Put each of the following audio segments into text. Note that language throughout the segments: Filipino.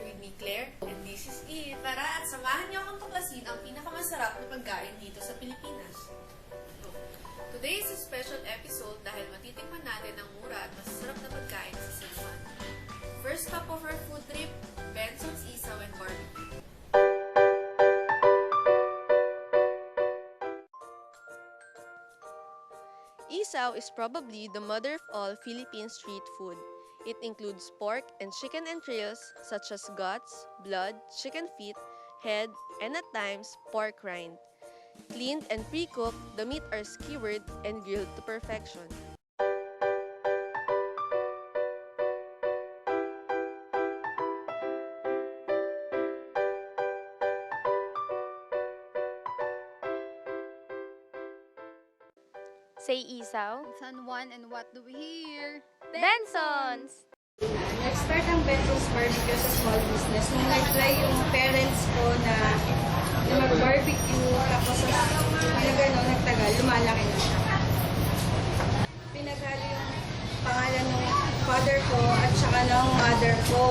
here with me, Claire. And this is it. Tara at samahan niyo akong tuklasin ang pinakamasarap na pagkain dito sa Pilipinas. Today is a special episode dahil matitikman natin ang mura at masasarap na pagkain sa San Juan. First stop of our food trip, Benson's Isaw and Barbecue. Isaw is probably the mother of all Philippine street food. It includes pork and chicken entrails such as guts, blood, chicken feet, head, and at times, pork rind. Cleaned and pre-cooked, the meat are skewered and grilled to perfection. Say Isaw. San Juan, and what do we hear? Benson's! Nag-start ang Benson's Barbecue sa small business. Nung nag-try yung parents ko na mag-barbecue, tapos nagtagal, lumalaki na siya. Pinaghalo yung pangalan ng father ko at saka ng mother ko.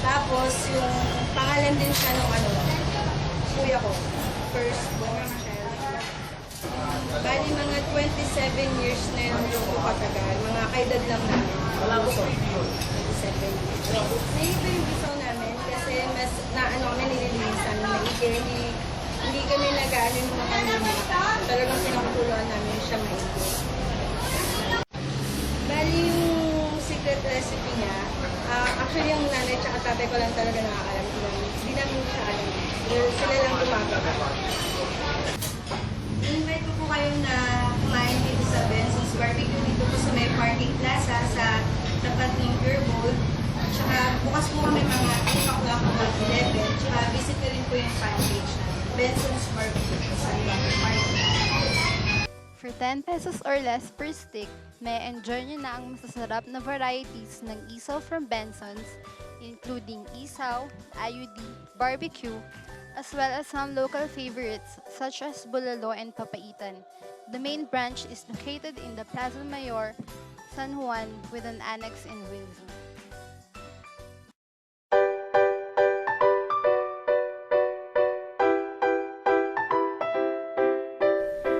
Tapos yung pangalan din siya ng kuya ko. First born child. Bali mga 27 years na yun yung katagal. Mga kaedad lang namin. 27 years. Naiba yung isaw namin kasi mas kami nililinisan. Hindi kami nag-ano yung mga kanina. Talagang pinakatuluan namin siya maigi. Bali yung secret recipe niya, actually yung nanay at tatay ko lang talaga nakakalam. Hindi namin siya alam. Sila lang gumagawa. I-invite ko po kayo na kumain dito sa Benson's Barbecue dito po sa may parking plaza sa tapat ng Gerbold. Tsaka bukas po kami mga 8 o'clock hanggang 11. Tsaka visit ko rin po yung fan page na Benson's Barbecue sa Parking. For 10 pesos or less per stick, may enjoy nyo na ang masasarap na varieties ng isaw from Benson's, including isaw, IUD, barbecue, as well as some local favorites such as bulalo and papaitan. The main branch is located in the Plaza Mayor, San Juan, with an annex in Wilson.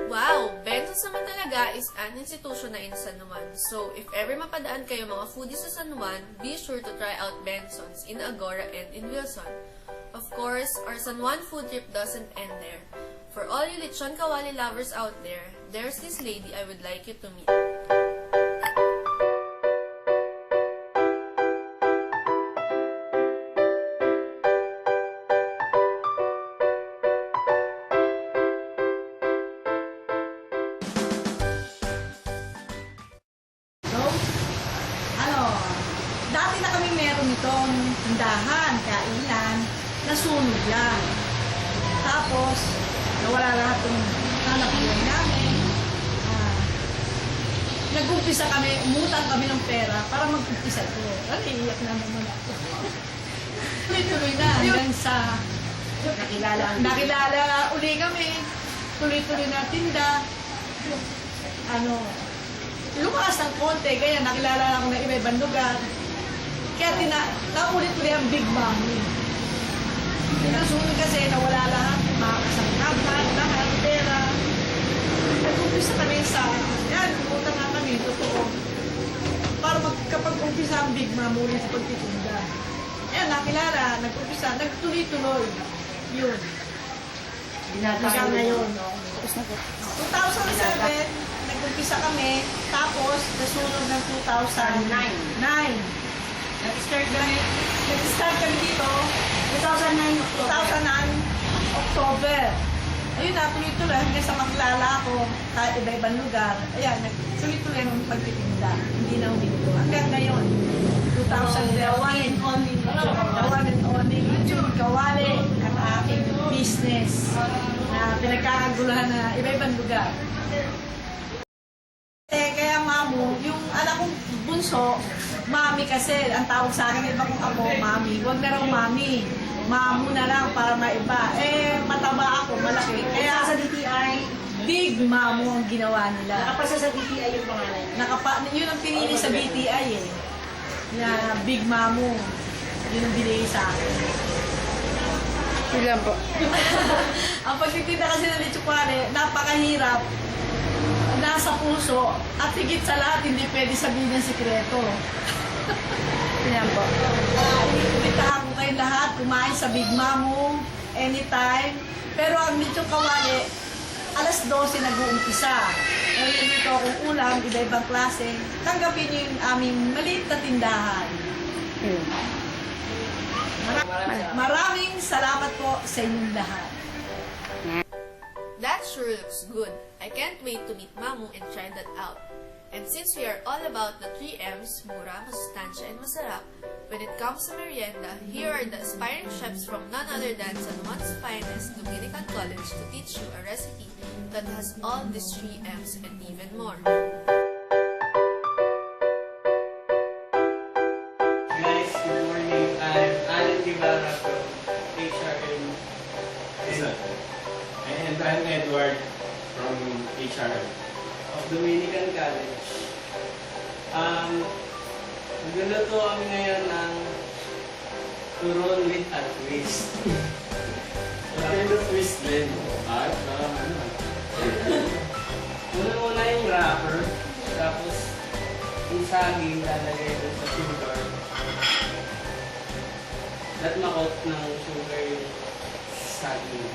Wow! Benson's naman talaga is an institution na in San Juan. So, if ever mapadaan kayo mga foodies sa San Juan, be sure to try out Benson's in Agora and in Wilson. Of course, our San Juan food trip doesn't end there. For all you lechon kawali lovers out there, there's this lady I would like you to meet. Dati na kami meron itong tindahan, kainan, nasunog yan. Tapos, nawala lahat ng anak buhay namin. Nag-umpisa kami, umutang kami ng pera para mag-umpisa ito. Iiyak na naman ako. Tuloy-tuloy na hanggang sa nakilala uli kami. Tuloy-tuloy na tinda. Lumakas ng konti, kaya nakilala ako ng iba-ibang lugar. Kaya naulit-ulit ang Big Mami. Pinasunod kasi nawala lahat, makakasangkapan, lahat, pera. Nag-umpisa kami pumunta nga kami, totoo. Para kapag-umpisa ang Big Mami ulit sa pagtitinda. Ayan, nakilala, nag-umpisa, nagtuloy-tuloy. Yun. Hanggang ngayon. 2007, nag-umpisa kami, tapos nasunod ng 2009. Nag-start kami dito, 2009, October. Ayun na, tuloy-tuloy hanggang sa makilala ako kahit iba-ibang lugar. Ayan, tuloy-tuloy ang pagtitinda. Hindi na huminto. Hanggang ngayon, 2011, the one and only June Kawali, ang aking business na pinagkakaguluhan na iba-ibang lugar. Kaya mamu, yung anak kong bunso, mami kasi, ang tawag sa akin, iba kong ako, mami. Huwag na raw mami. Mamu na lang para maiba. Mataba ako, malaki. Kaya sa DTI, Big Mamu ang ginawa nila. Nakapasa sa DTI yung pangalan. Yun ang pinili sa BTI eh. Na Big Mamu. Yun ang binigay sa akin. Ilan po? Ang pagtitinda kasi ng lechukwane, napakahirap. Nasa puso. At higit sa lahat, hindi pwede sabihin ng sikreto. Ilan po? Imbitahan ko kayo lahat, kumain sa Big Mamu, anytime. Pero ang lechong kawali, alas 12 nag-uumpisa. Ngayon dito akong ulam, iba-ibang klase. Tanggapin niyo yung aming maliit na tindahan. Maraming salamat po sa inyong lahat. That sure looks good. I can't wait to meet Mamu and try that out. And since we are all about the 3 M's, mura, masustansya, and masarap, when it comes to merienda, here are the aspiring chefs from none other than San Juan's finest, Dominican College, to teach you a recipe that has all these 3 M's and even more. Guys, good morning. I'm Alan Guevara from HRM. And I'm Edward from HRM of Dominican College. Nagluluto kami ngayon ng turon with a twist. What kind of twist din? Una-una yung wrapper, tapos yung saging lalagay doon sa sugar. At makot ng sugar yung saging.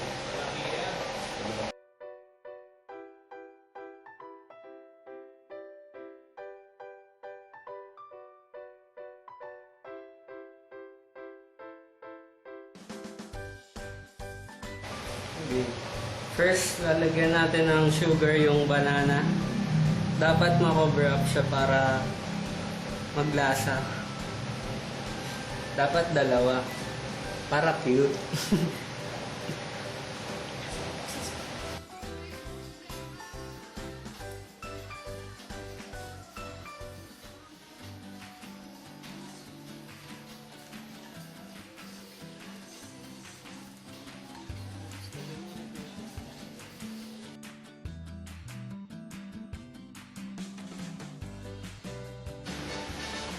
Okay. First, lalagyan natin ng sugar yung banana. Dapat ma-cover up siya para maglasa. Dapat dalawa. Para cute.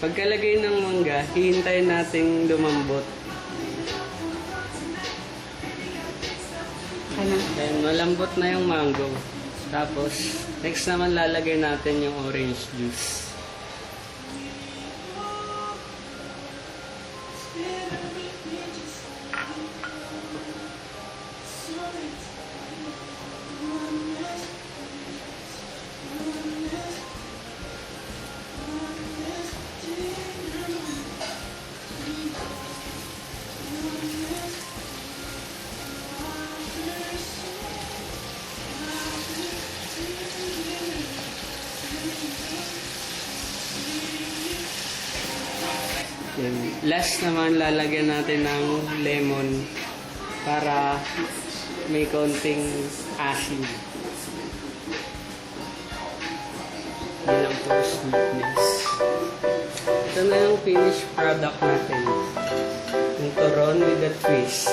Pagkalagay ng mangga, hihintayin nating lumambot. Then, malambot na yung mango. Tapos, next naman lalagay natin yung orange juice. Then, last naman lalagyan natin ng lemon para may konting asin. Bilang po sweetness. Ito na yung finished product natin. Yung turon with a twist.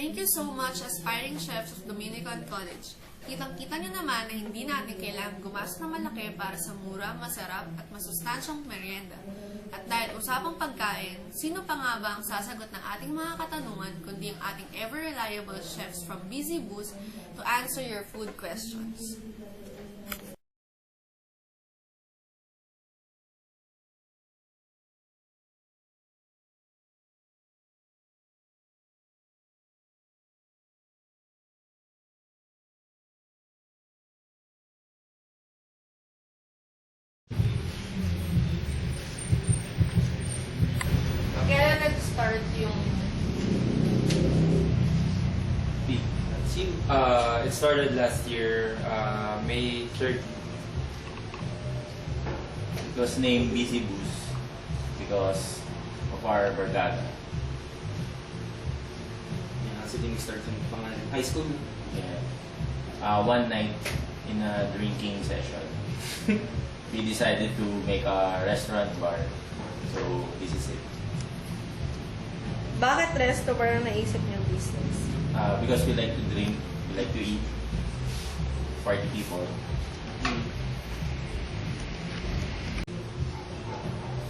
Thank you so much, aspiring chefs of Dominican College. Kitang-kita niyo naman na hindi natin kailangan gumastos ng malaki para sa mura, masarap at masustansyang merienda. At dahil usapang pagkain, sino pa nga ba ang sasagot ng ating mga katanungan kundi ang ating ever-reliable chefs from Busy Boost to answer your food questions. Kailan nag-start yung It started last year, May 30. It was named Busy Boost because of our barkada. Yeah, kasi din start ng pangalan. High school. Yeah. One night in a drinking session, we decided to make a restaurant bar. So this is it. Bakit resto parang naisip niyong business? Because we like to drink, we like to eat, party people.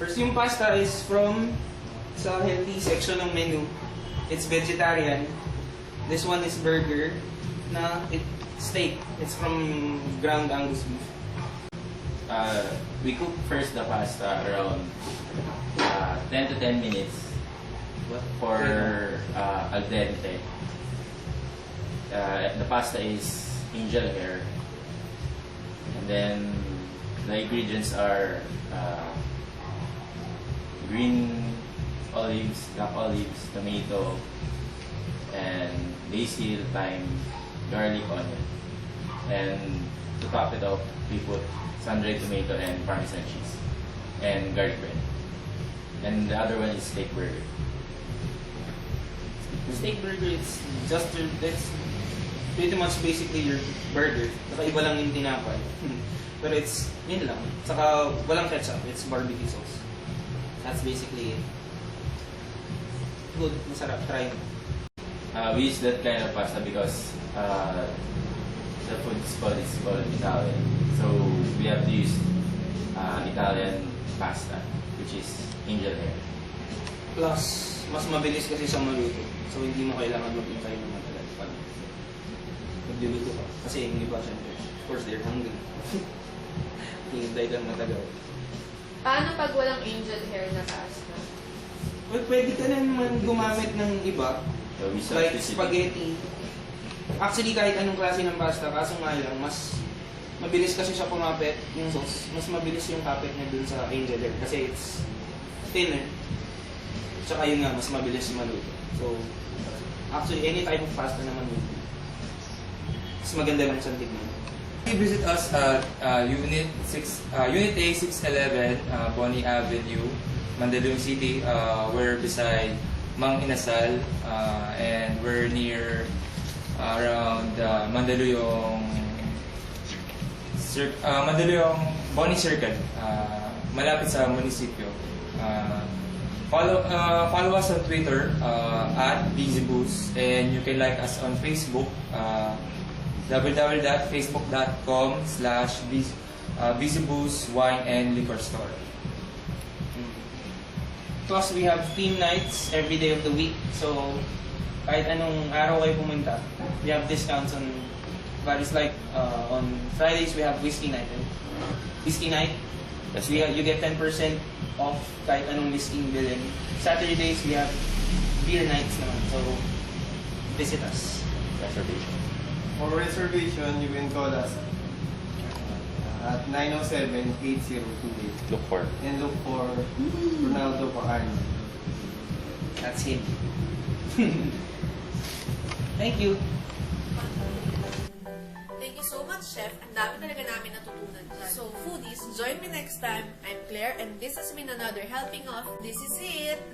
First, yung pasta is from sa healthy section ng menu. It's vegetarian. This one is burger na steak. It's from ground Angus beef. We cook first the pasta around 10 to 10 minutes for al dente. The pasta is angel hair, and then the ingredients are green olives, black olives, tomato, and basil, thyme, garlic, onion. And to top it off, we put sun-dried tomato and parmesan cheese and garlic bread. And the other one is steak burger. The steak burger, it's pretty much basically your burger. Saka iba lang yung tinapay. Pero it's, yun lang. Saka walang ketchup, it's barbecue sauce. That's basically it. Good, masarap, try mo. We use that kind of pasta because the food is called Italian. So we have to use Italian pasta, which is angel hair. Plus, mas mabilis kasi sa maluto. So hindi mo kailangan mag-intay ng matagal pag magluluto ka. Kasi yung iba, syempre, of course, they're hungry. Hintay lang matagal. Paano pag walang angel hair na pasta? Well, pwede ka naman gumamit ng iba. So we Like substitute. spaghetti. Actually, kahit anong klase ng pasta, kaso nga lang, mas mabilis kasi siya pumapit yung sauce. Mas mabilis yung kapit niya dun sa angel hair kasi it's thinner. Tsaka yun nga, mas mabilis maluto. So, actually, any type of pasta naman yun. Mas maganda lang siyang tignan. Visit us at Unit A 611 Bonnie Avenue, Mandaluyong City. We're beside Mang Inasal, and we're near around Mandaluyong Bonnie Circle, malapit sa munisipyo. Follow us on Twitter at BusyBoost, and you can like us on Facebook, www.facebook.com/BusyBoost Wine and Liquor Store. Plus, we have theme nights every day of the week. So, kahit anong araw kayo pumunta, we have discounts on various, like on Fridays we have whiskey night. You get 10% off kahit anong whiskey bilhin. Saturdays we have beer nights naman. So, visit us. Reservation. For reservation, you can call us at 907-8028 Look for. and look for Ronaldo Pacarno. That's him. Thank you. Thank you so much, Chef. Ang dami talaga namin natutunan dyan. So, foodies, join me next time. I'm Claire, and this has been another helping of This Is It!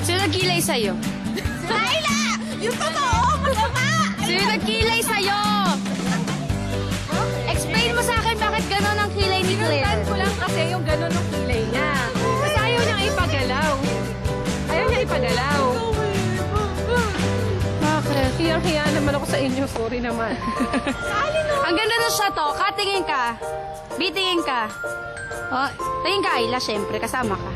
Sino nagkilay sa'yo? Si Laila! Yung totoo! Masama! Sino nagkilay sa'yo? Explain mo sa akin bakit gano'n ang kilay ni Claire. Sinundan ko lang kasi yung gano'n ang kilay niya. Kasi ayaw niyang ipagalaw. Ayaw niya ipagalaw. Bakit? Kaya Hiyang-hiya naman ako sa inyo. Sorry naman. Ang ganda ng shot, oh. Katingin ka. Bitingin ka. Oh, tingin ka, Ayla, syempre. Kasama ka.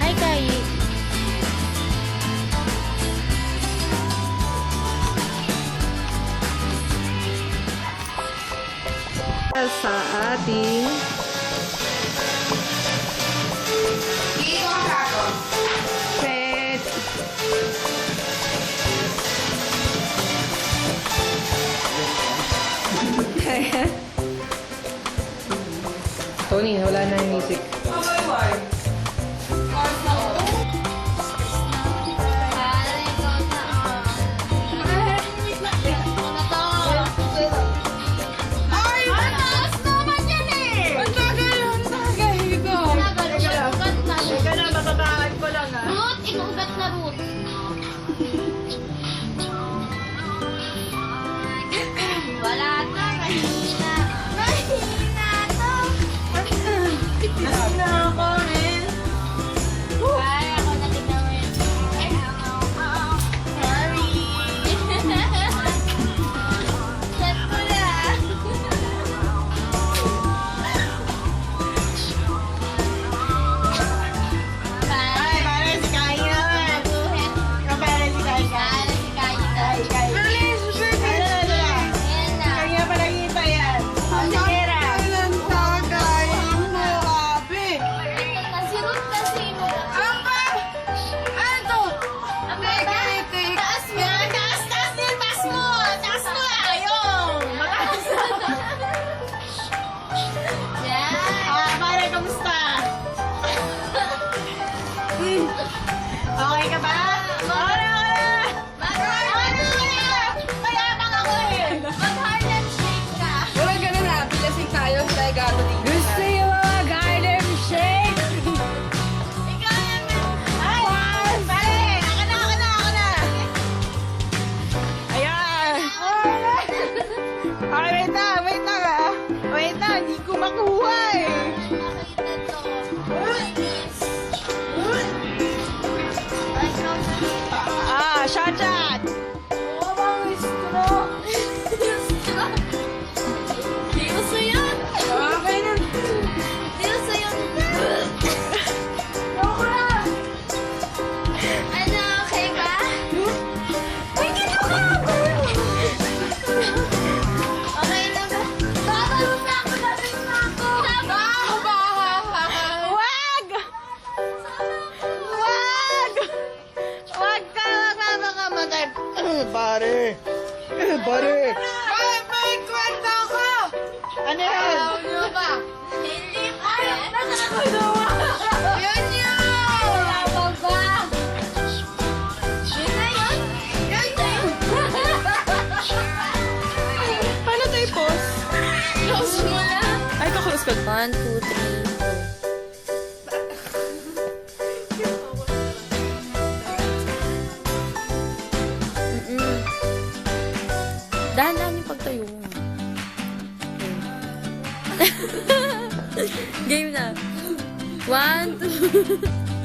Hi, Kai. Sa ating pet. Tony, wala na yung music. Wala na, mahina. Mahina to. Nasina ako rin. Ay, ako na tignan mo yun. Sorry. Chat ko na. Ay, pare, si Kai naman. Kapare si Kai. Para si Kaya. Bilis, bilis. Ayan na. Kaya pa nakita yan. Sigera. Kailan tagay mo, abe? Kasi Ruth kasi mo. Apa? Ano to? Ang baba. Taas mo. Taas din, taas mo. Taas mo. Ayun. Mataas. Yan. Pare, kamusta? Okay ka ba? Mayabang ako eh. Mag-Harlem Shake ka. Wala ganun na. Pilasing tayo sa gano dito. Gusto yung mga Harlem Shake? Ikaw naman. Ay, pare! Ako na! Ayan! Ay, wait lang ah. Wait lang, hindi ko makuha eh. Nakita to. Shot! Di uso yun. Okay na. Di uso yun. Ano, okay ka? Uy, dito ka! Okay na ba? Babalot na ako! Wag! Wag ka! Magmamamatay! Pare! May kwento ako! Ano yan? Ayaw nyo ba? Hindi pa. Nasa ako nawa. Yun yun! Wala pa ba? Yun na yun? Yun na yun! Paano tayo pause? Close mo na. Ay, kaklose ko. 1, 2, 3, go. Dahan-dahan yung pagtayo mo. Game na. 1, 2,